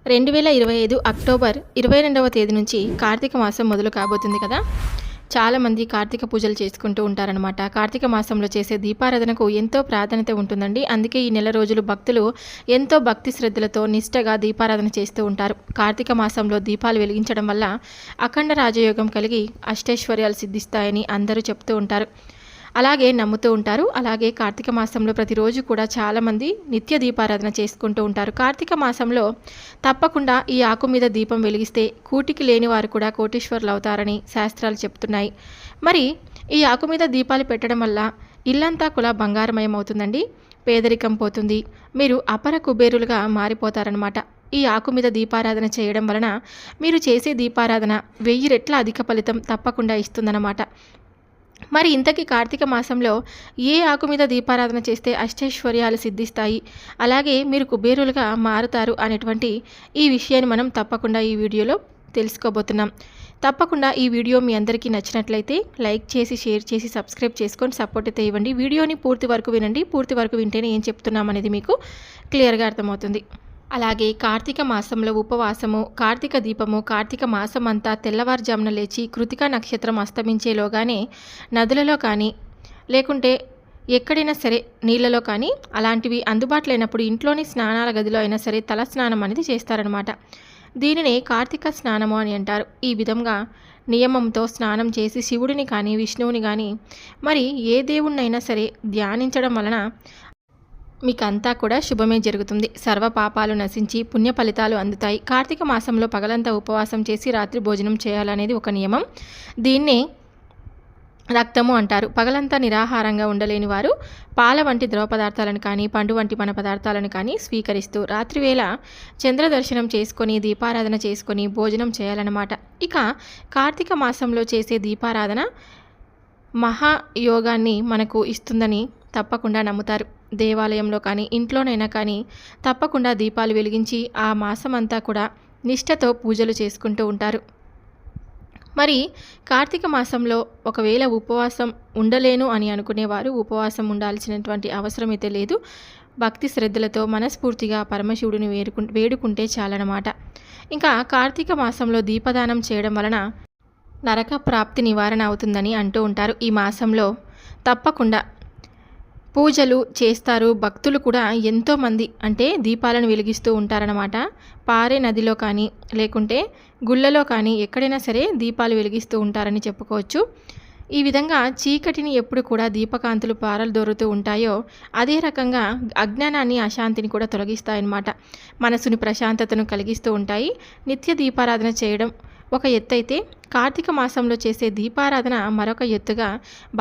2025 October 22వ తేదీ నుంచి కార్తీక మాసం మొదలు కాబోతుంది కదా. చాలామంది కార్తీక పూజలు చేసుకుంటూ ఉంటారనమాట. కార్తీక మాసంలో చేసే దీపారాధనకు ఎంతో ప్రాధాన్యత ఉంటుందండి. అందుకే ఈ నెల రోజులు భక్తులు ఎంతో భక్తి శ్రద్ధలతో నిష్టగా దీపారాధన చేస్తూ ఉంటారు. కార్తీక మాసంలో దీపాలు వెలిగించడం వల్ల అఖండ రాజయోగం కలిగి అష్టైశ్వర్యాలు సిద్ధిస్తాయని అందరూ చెప్తూ ఉంటారు, అలాగే నమ్ముతూ ఉంటారు. అలాగే కార్తీక మాసంలో ప్రతిరోజు కూడా చాలామంది నిత్య దీపారాధన చేసుకుంటూ ఉంటారు. కార్తీక మాసంలో తప్పకుండా ఈ ఆకు మీద దీపం వెలిగిస్తే కూటికి లేని వారు కూడా కోటీశ్వరులు అవుతారని శాస్త్రాలు చెప్తున్నాయి. మరి ఈ ఆకు మీద దీపాలు పెట్టడం వల్ల ఇల్లంతా కూడా బంగారమయం అవుతుందండి. పేదరికం పోతుంది, మీరు అపర కుబేరులుగా మారిపోతారనమాట. ఈ ఆకు మీద దీపారాధన చేయడం వలన మీరు చేసే దీపారాధన 1000 రెట్ల అధిక ఫలితం తప్పకుండా ఇస్తుందన్నమాట. మరి ఇంతకీ కార్తీక మాసంలో ఏ ఆకు మీద దీపారాధన చేస్తే అష్టైశ్వర్యాలు సిద్ధిస్తాయి, అలాగే మీరు కుబేరులుగా మారుతారు అనేటువంటి ఈ విషయాన్ని మనం తప్పకుండా ఈ వీడియోలో తెలుసుకోబోతున్నాం. తప్పకుండా ఈ వీడియో మీ అందరికీ నచ్చినట్లయితే లైక్ చేసి, షేర్ చేసి, సబ్స్క్రైబ్ చేసుకొని సపోర్ట్ అయితే ఇవ్వండి. వీడియోని పూర్తి వరకు వినండి. పూర్తి వరకు వింటేనే ఏం చెప్తున్నాం అనేది మీకు క్లియర్గా అర్థమవుతుంది. అలాగే కార్తీక మాసంలో ఉపవాసము, కార్తీక దీపము, కార్తీక మాసం అంతా తెల్లవారుజామున లేచి కృతికా నక్షత్రం అస్తమించేలోగానే నదులలో కానీ లేకుంటే ఎక్కడైనా సరే నీళ్ళలో కానీ అలాంటివి అందుబాటులో అయినప్పుడు ఇంట్లోని స్నానాల గదిలో అయినా సరే తల స్నానం అనేది చేస్తారనమాట. దీనినే కార్తీక స్నానము అని అంటారు. ఈ విధంగా నియమంతో స్నానం చేసి శివుడిని కానీ విష్ణువుని కానీ మరి ఏ దేవుణ్ణైనా సరే ధ్యానించడం వలన మీకంతా కూడా శుభమే జరుగుతుంది. సర్వ పాపాలు నశించి పుణ్య ఫలితాలు అందుతాయి. కార్తీక మాసంలో పగలంతా ఉపవాసం చేసి రాత్రి భోజనం చేయాలనేది ఒక నియమం. దీన్నే రక్తము అంటారు. పగలంతా నిరాహారంగా ఉండలేని వారు పాల వంటి ద్రవ పదార్థాలను కానీ పండు వంటి మన పదార్థాలను కానీ స్వీకరిస్తూ రాత్రివేళ చంద్ర దర్శనం చేసుకొని దీపారాధన చేసుకొని భోజనం చేయాలన్నమాట. ఇక కార్తీక మాసంలో చేసే దీపారాధన మహాయోగాన్ని మనకు ఇస్తుందని తప్పకుండా నమ్ముతారు. దేవాలయంలో కానీ ఇంట్లోనైనా కానీ తప్పకుండా దీపాలు వెలిగించి ఆ మాసం అంతా కూడా నిష్టతో పూజలు చేసుకుంటూ ఉంటారు. మరి కార్తీక మాసంలో ఒకవేళ ఉపవాసం ఉండలేను అని అనుకునేవారు ఉపవాసం ఉండాల్సినటువంటి అవసరం అయితే లేదు. భక్తి శ్రద్ధలతో మనస్ఫూర్తిగా పరమశివుడిని వేడుకుంటే చాలన్నమాట. ఇంకా కార్తీక మాసంలో దీపదానం చేయడం వలన నరక ప్రాప్తి నివారణ అవుతుందని అంటూ ఉంటారు. ఈ మాసంలో తప్పకుండా పూజలు చేస్తారు. భక్తులు కూడా ఎంతోమంది అంటే దీపాలను వెలిగిస్తూ ఉంటారనమాట. పారే నదిలో కానీ లేకుంటే గుళ్ళలో కానీ ఎక్కడైనా సరే దీపాలు వెలిగిస్తూ ఉంటారని చెప్పుకోవచ్చు. ఈ విధంగా చీకటిని ఎప్పుడు కూడా దీపకాంతులు పారదోరుతూ ఉంటాయో అదే రకంగా అజ్ఞానాన్ని, అశాంతిని కూడా తొలగిస్తాయన్నమాట. మనసుని ప్రశాంతతను కలిగిస్తూ ఉంటాయి. నిత్య దీపారాధన చేయడం ఒక ఎత్తైతే కార్తీక మాసంలో చేసే దీపారాధన మరొక ఎత్తుగా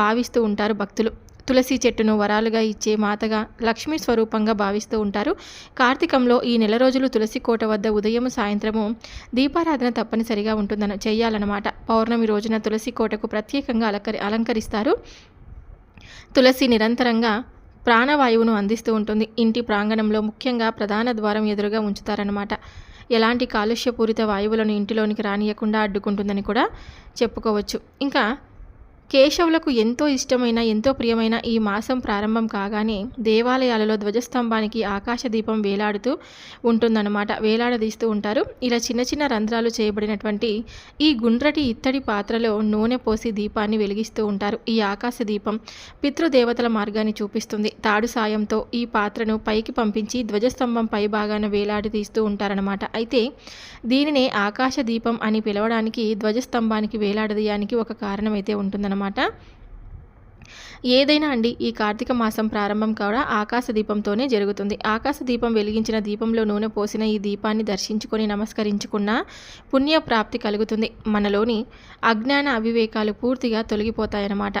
భావిస్తూ ఉంటారు భక్తులు. తులసి చెట్టును వరాలుగా ఇచ్చే మాతగా లక్ష్మీ స్వరూపంగా భావిస్తూ ఉంటారు. కార్తీకంలో ఈ నెల రోజులు తులసి కోట వద్ద ఉదయం సాయంత్రము దీపారాధన తప్పనిసరిగా చేయాలన్నమాట. పౌర్ణమి రోజున తులసి కోటకు ప్రత్యేకంగా అలంకరిస్తారు. తులసి నిరంతరంగా ప్రాణవాయువును అందిస్తూ ఉంటుంది. ఇంటి ప్రాంగణంలో ముఖ్యంగా ప్రధాన ద్వారం ఎదురుగా ఉంచుతారన్నమాట. ఎలాంటి కాలుష్యపూరిత వాయువులను ఇంటిలోనికి రానియకుండా అడ్డుకుంటుందని కూడా చెప్పుకోవచ్చు. ఇంకా కేశవులకు ఎంతో ఇష్టమైన, ఎంతో ప్రియమైన ఈ మాసం ప్రారంభం కాగానే దేవాలయాలలో ధ్వజస్తంభానికి ఆకాశ దీపం వేలాడుతూ ఉంటుందన్నమాట. వేలాడదీస్తూ ఉంటారు. ఇలా చిన్న చిన్న రంధ్రాలు చేయబడినటువంటి ఈ గుండ్రటి ఇత్తడి పాత్రలో నూనె పోసి దీపాన్ని వెలిగిస్తూ ఉంటారు. ఈ ఆకాశ దీపం పితృదేవతల మార్గాన్ని చూపిస్తుంది. తాడు సాయంతో ఈ పాత్రను పైకి పంపించి ధ్వజస్తంభం పై భాగాన వేలాడదీస్తూ ఉంటారనమాట. అయితే దీనినే ఆకాశ దీపం అని పిలవడానికి ధ్వజస్తంభానికి వేలాడదీయడానికి ఒక కారణం అయితే ఉంటుందన్నమాట. ఏదైనా అండి ఈ కార్తీక మాసం ప్రారంభం కూడా ఆకాశ దీపంతోనే జరుగుతుంది. ఆకాశ దీపం వెలిగించిన దీపంలో నూనె పోసిన ఈ దీపాన్ని దర్శించుకొని నమస్కరించుకున్న పుణ్య ప్రాప్తి కలుగుతుంది. మనలోని అజ్ఞాన అవివేకాలు పూర్తిగా తొలగిపోతాయన్నమాట.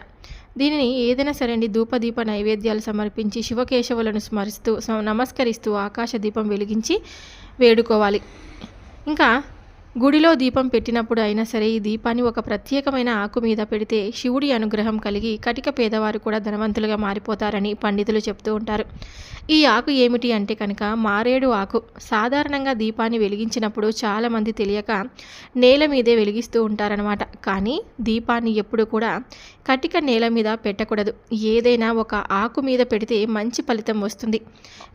దీనిని ఏదైనా సరే అండి ధూపదీప నైవేద్యాలు సమర్పించి శివకేశవులను స్మరిస్తూ నమస్కరిస్తూ ఆకాశ దీపం వెలిగించి వేడుకోవాలి. ఇంకా గుడిలో దీపం పెట్టినప్పుడు అయినా సరే ఈ దీపాన్ని ఒక ప్రత్యేకమైన ఆకు మీద పెడితే శివుడి అనుగ్రహం కలిగి కటిక పేదవారు కూడా ధనవంతులుగా మారిపోతారని పండితులు చెప్తూ ఉంటారు. ఈ ఆకు ఏమిటి అంటే కనుక మారేడు ఆకు. సాధారణంగా దీపాన్ని వెలిగించినప్పుడు చాలామంది తెలియక నేల మీదే వెలిగిస్తూ ఉంటారనమాట. కానీ దీపాన్ని ఎప్పుడు కూడా కటిక నేల మీద పెట్టకూడదు. ఏదైనా ఒక ఆకు మీద పెడితే మంచి ఫలితం వస్తుంది.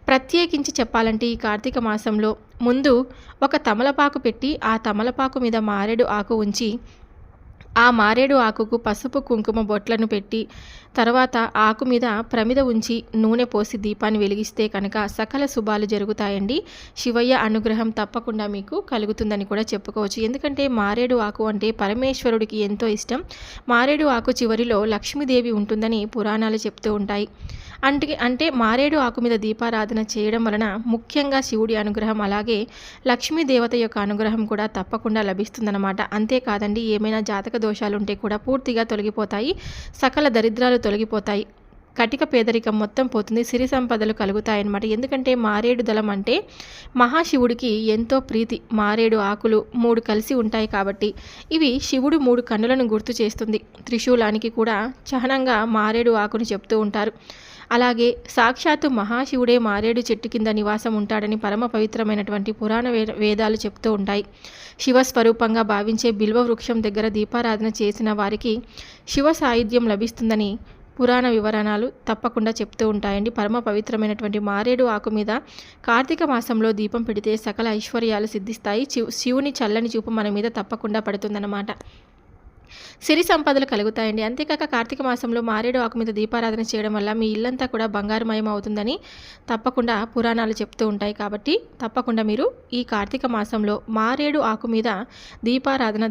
ప్రత్యేకించి చెప్పాలంటే ఈ కార్తీక మాసంలో ముందు ఒక తమలపాకు పెట్టి ఆ తమలపాకు మీద మారేడు ఆకు ఉంచి ఆ మారేడు ఆకుకు పసుపు కుంకుమ బొట్లను పెట్టి తర్వాత ఆకు మీద ప్రమిద ఉంచి నూనె పోసి దీపాన్ని వెలిగిస్తే కనుక సకల శుభాలు జరుగుతాయండి. శివయ్య అనుగ్రహం తప్పకుండా మీకు కలుగుతుందని కూడా చెప్పుకోవచ్చు. ఎందుకంటే మారేడు ఆకు అంటే పరమేశ్వరుడికి ఎంతో ఇష్టం. మారేడు ఆకు చివరిలో లక్ష్మీదేవి ఉంటుందని పురాణాలు చెప్తూ ఉంటాయి. అంటే మారేడు ఆకు మీద దీపారాధన చేయడం వలన ముఖ్యంగా శివుడి అనుగ్రహం అలాగే లక్ష్మీదేవత యొక్క అనుగ్రహం కూడా తప్పకుండా లభిస్తుందన్నమాట. అంతేకాదండి, ఏమైనా జాతక దోషాలు ఉంటే కూడా పూర్తిగా తొలగిపోతాయి. సకల దరిద్రాలు తొలగిపోతాయి. కటిక పేదరికం మొత్తం పోతుంది. సిరి సంపదలు కలుగుతాయన్నమాట. ఎందుకంటే మారేడు దళం అంటే మహాశివుడికి ఎంతో ప్రీతి. మారేడు ఆకులు 3 కలిసి ఉంటాయి కాబట్టి ఇవి శివుడు 3 కన్నులను గుర్తు చేస్తుంది. త్రిశూలానికి కూడా చిహ్నంగా మారేడు ఆకుని చెప్తూ ఉంటారు. అలాగే సాక్షాత్తు మహాశివుడే మారేడు చెట్టు కింద నివాసం ఉంటాడని పరమ పవిత్రమైనటువంటి పురాణ వేదాలు చెప్తూ ఉంటాయి. శివస్వరూపంగా భావించే బిల్వ వృక్షం దగ్గర దీపారాధన చేసిన వారికి శివ సాయుధ్యం లభిస్తుందని పురాణ వివరణలు తప్పకుండా చెప్తూ ఉంటాయండి. పరమ పవిత్రమైనటువంటి మారేడు ఆకు మీద కార్తీక మాసంలో దీపం పెడితే సకల ఐశ్వర్యాలు సిద్ధిస్తాయి. శివుని చల్లని చూపు మన మీద తప్పకుండా పడుతుందన్నమాట. సిరి సంపదలు కలుగుతాయండి. అంతేకాక కార్తీక మాసంలో మారేడు ఆకు మీద దీపారాధన చేయడం వల్ల మీ ఇల్లంతా కూడా బంగారుమయం అవుతుందని తప్పకుండా పురాణాలు చెప్తూ ఉంటాయి. కాబట్టి తప్పకుండా మీరు ఈ కార్తీక మాసంలో మారేడు ఆకు మీద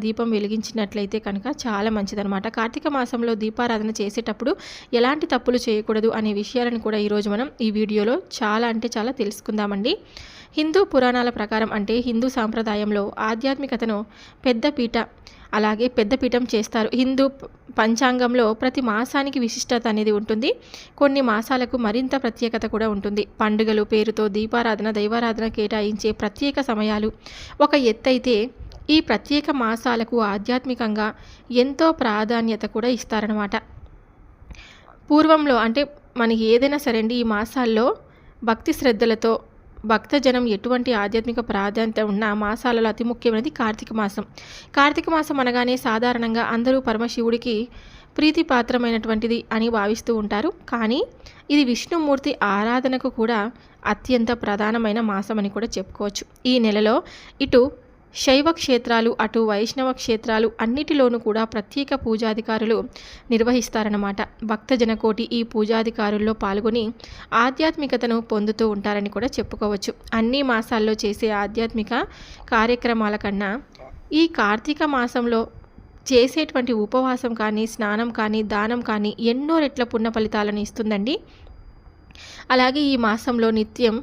దీపం వెలిగించినట్లయితే కనుక చాలా మంచిదన్నమాట. కార్తీక మాసంలో దీపారాధన చేసేటప్పుడు ఎలాంటి తప్పులు చేయకూడదు అనే విషయాలను కూడా ఈరోజు మనం ఈ వీడియోలో చాలా తెలుసుకుందామండి. హిందూ పురాణాల ప్రకారం అంటే హిందూ సాంప్రదాయంలో ఆధ్యాత్మికతను పెద్దపీఠం చేస్తారు. హిందూ పంచాంగంలో ప్రతి మాసానికి విశిష్టత అనేది ఉంటుంది. కొన్ని మాసాలకు మరింత ప్రత్యేకత కూడా ఉంటుంది. పండుగలు పేరుతో దీపారాధన దైవారాధన కేటాయించే ప్రత్యేక సమయాలు ఒక ఎత్తైతే ఈ ప్రత్యేక మాసాలకు ఆధ్యాత్మికంగా ఎంతో ప్రాధాన్యత కూడా ఇస్తారనమాట. పూర్వంలో అంటే మనకి ఏదైనా సరే అండి, ఈ మాసాల్లో భక్తి శ్రద్ధలతో భక్తజనం ఎటువంటి ఆధ్యాత్మిక ప్రాధాన్యత ఉన్న మాసాలలో అతి ముఖ్యమైనది కార్తీక మాసం. కార్తీక మాసం అనగానే సాధారణంగా అందరూ పరమశివుడికి ప్రీతిపాత్రమైనటువంటిది అని భావిస్తూ ఉంటారు. కానీ ఇది విష్ణుమూర్తి ఆరాధనకు కూడా అత్యంత ప్రధానమైన మాసం అని కూడా చెప్పుకోవచ్చు. ఈ నెలలో ఇటు శైవ క్షేత్రాలు అటు వైష్ణవ క్షేత్రాలు అన్నిటిలోనూ కూడా ప్రత్యేక పూజాధికారులు నిర్వహిస్తారన్నమాట. భక్తజనకోటి ఈ పూజాధికారుల్లో పాల్గొని ఆధ్యాత్మికతను పొందుతూ ఉంటారని కూడా చెప్పుకోవచ్చు. అన్ని మాసాల్లో చేసే ఆధ్యాత్మిక కార్యక్రమాల కన్నా ఈ కార్తీక మాసంలో చేసేటువంటి ఉపవాసం కానీ స్నానం కానీ దానం కానీ ఎన్నో రెట్ల పుణ్య ఫలితాలను ఇస్తుందండి. అలాగే ఈ మాసంలో నిత్యం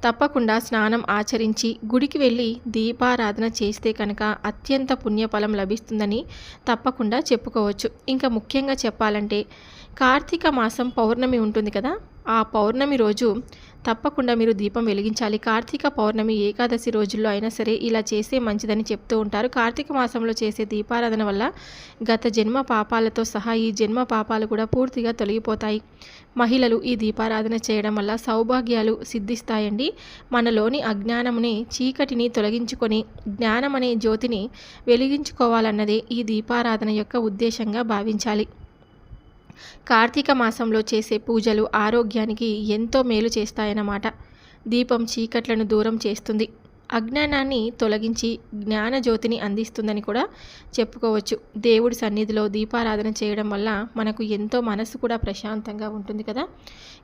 తప్పకుండా స్నానం ఆచరించి గుడికి వెళ్ళి దీపారాధన చేస్తే కనుక అత్యంత పుణ్యఫలం లభిస్తుందని తప్పకుండా చెప్పుకోవచ్చు. ఇంకా ముఖ్యంగా చెప్పాలంటే కార్తీక మాసం పౌర్ణమి ఉంటుంది కదా, ఆ పౌర్ణమి రోజు తప్పకుండా మీరు దీపం వెలిగించాలి. కార్తీక పౌర్ణమి ఏకాదశి రోజుల్లో అయినా సరే ఇలా చేస్తే మంచిదని చెప్తూ ఉంటారు. కార్తీక మాసంలో చేసే దీపారాధన వల్ల గత జన్మ పాపాలతో సహా ఈ జన్మ పాపాలు కూడా పూర్తిగా తొలగిపోతాయి. మహిళలు ఈ దీపారాధన చేయడం వల్ల సౌభాగ్యాలు సిద్ధిస్తాయండి. మనలోని అజ్ఞానముని చీకటిని తొలగించుకొని జ్ఞానం అనే జ్యోతిని వెలిగించుకోవాలన్నదే ఈ దీపారాధన యొక్క ఉద్దేశంగా భావించాలి. కార్తీక మాసంలో చేసే పూజలు ఆరోగ్యానికి ఎంతో మేలు చేస్తాయన్నమాట. దీపం చీకట్లను దూరం చేస్తుంది, అజ్ఞానాన్ని తొలగించి జ్ఞానజ్యోతిని అందిస్తుందని కూడా చెప్పుకోవచ్చు. దేవుడి సన్నిధిలో దీపారాధన చేయడం వల్ల మనకు ఎంతో మనసు కూడా ప్రశాంతంగా ఉంటుంది కదా.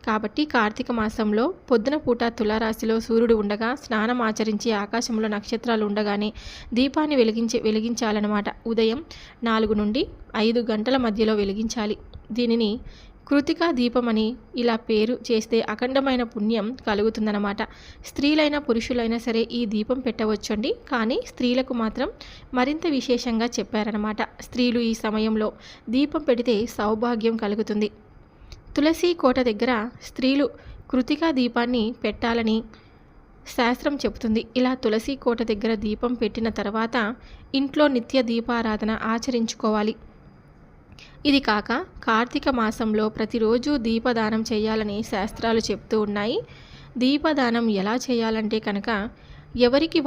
కాబట్టి కార్తీక మాసంలో పొద్దున పూట తులారాశిలో సూర్యుడు ఉండగా స్నానం ఆచరించి ఆకాశంలో నక్షత్రాలు ఉండగానే దీపాన్ని వెలిగించాలన్నమాట. ఉదయం 4 నుండి 5 గంటల మధ్యలో వెలిగించాలి. దీనిని కృతికా దీపం అని ఇలా పేరు చేస్తే అఖండమైన పుణ్యం కలుగుతుందన్నమాట. స్త్రీలైనా పురుషులైనా సరే ఈ దీపం పెట్టవచ్చండి. కానీ స్త్రీలకు మాత్రం మరింత విశేషంగా చెప్పారనమాట. స్త్రీలు ఈ సమయంలో దీపం పెడితే సౌభాగ్యం కలుగుతుంది. తులసి కోట దగ్గర స్త్రీలు కృతికా దీపాన్ని పెట్టాలని శాస్త్రం చెబుతుంది. ఇలా తులసి కోట దగ్గర దీపం పెట్టిన తర్వాత ఇంట్లో నిత్య దీపారాధన ఆచరించుకోవాలి. ఇది కాక కార్తీక మాసంలో ప్రతిరోజు దీపదానం చేయాలని శాస్త్రాలు చెప్తూ ఉన్నాయి. దీపదానం ఎలా చేయాలంటే కనుక ఎవరికి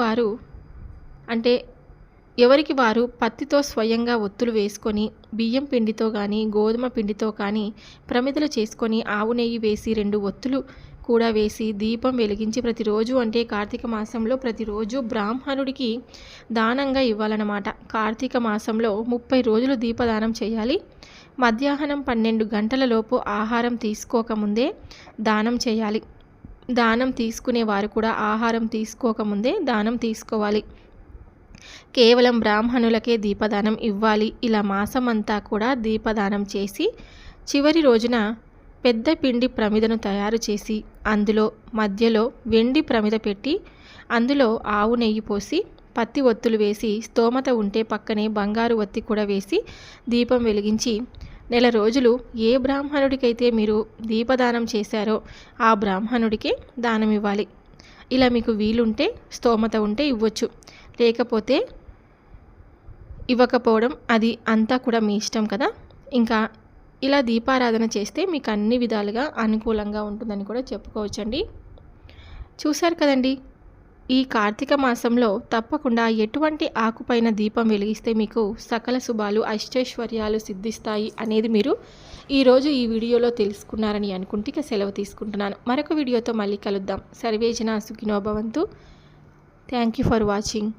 వారు పత్తితో స్వయంగా ఒత్తులు వేసుకొని బియ్యం పిండితో కానీ గోధుమ పిండితో కానీ ప్రమిదలు చేసుకొని ఆవు నెయ్యి వేసి 2 ఒత్తులు కూడా వేసి దీపం వెలిగించి ప్రతిరోజు అంటే కార్తీక మాసంలో ప్రతిరోజు బ్రాహ్మణుడికి దానంగా ఇవ్వాలన్నమాట. కార్తీక మాసంలో 30 రోజులు దీపదానం చేయాలి. మధ్యాహ్నం 12 గంటల లోపు ఆహారం తీసుకోకముందే దానం చేయాలి. దానం తీసుకునే వారు కూడా ఆహారం తీసుకోకముందే దానం తీసుకోవాలి. కేవలం బ్రాహ్మణులకే దీపదానం ఇవ్వాలి. ఇలా మాసమంతా కూడా దీపదానం చేసి చివరి రోజున పెద్ద పిండి ప్రమిదను తయారు చేసి అందులో మధ్యలో వెండి ప్రమిద పెట్టి అందులో ఆవు నెయ్యి పోసి పత్తి ఒత్తులు వేసి స్తోమత ఉంటే పక్కనే బంగారు ఒత్తి కూడా వేసి దీపం వెలిగించి నెల రోజులు ఏ బ్రాహ్మణుడికైతే మీరు దీపదానం చేశారో ఆ బ్రాహ్మణుడికే దానం ఇవ్వాలి. ఇలా మీకు వీలుంటే స్తోమత ఉంటే ఇవ్వచ్చు, లేకపోతే ఇవ్వకపోవడం అది అంతా కూడా మీ ఇష్టం కదా. ఇంకా ఇలా దీపారాధన చేస్తే మీకు అన్ని విధాలుగా అనుకూలంగా ఉంటుందని కూడా చెప్పుకోవచ్చండి. చూశారు కదండి, ఈ కార్తీక మాసంలో తప్పకుండా ఎటువంటి ఆకుపైన దీపం వెలిగిస్తే మీకు సకల శుభాలు అష్టైశ్వర్యాలు సిద్ధిస్తాయి అనేది మీరు ఈరోజు ఈ వీడియోలో తెలుసుకున్నారని అనుకుంటే ఇక సెలవు తీసుకుంటున్నాను. మరొక వీడియోతో మళ్ళీ కలుద్దాం. సర్వేజన సుఖినో భవంతు. Thank you for watching.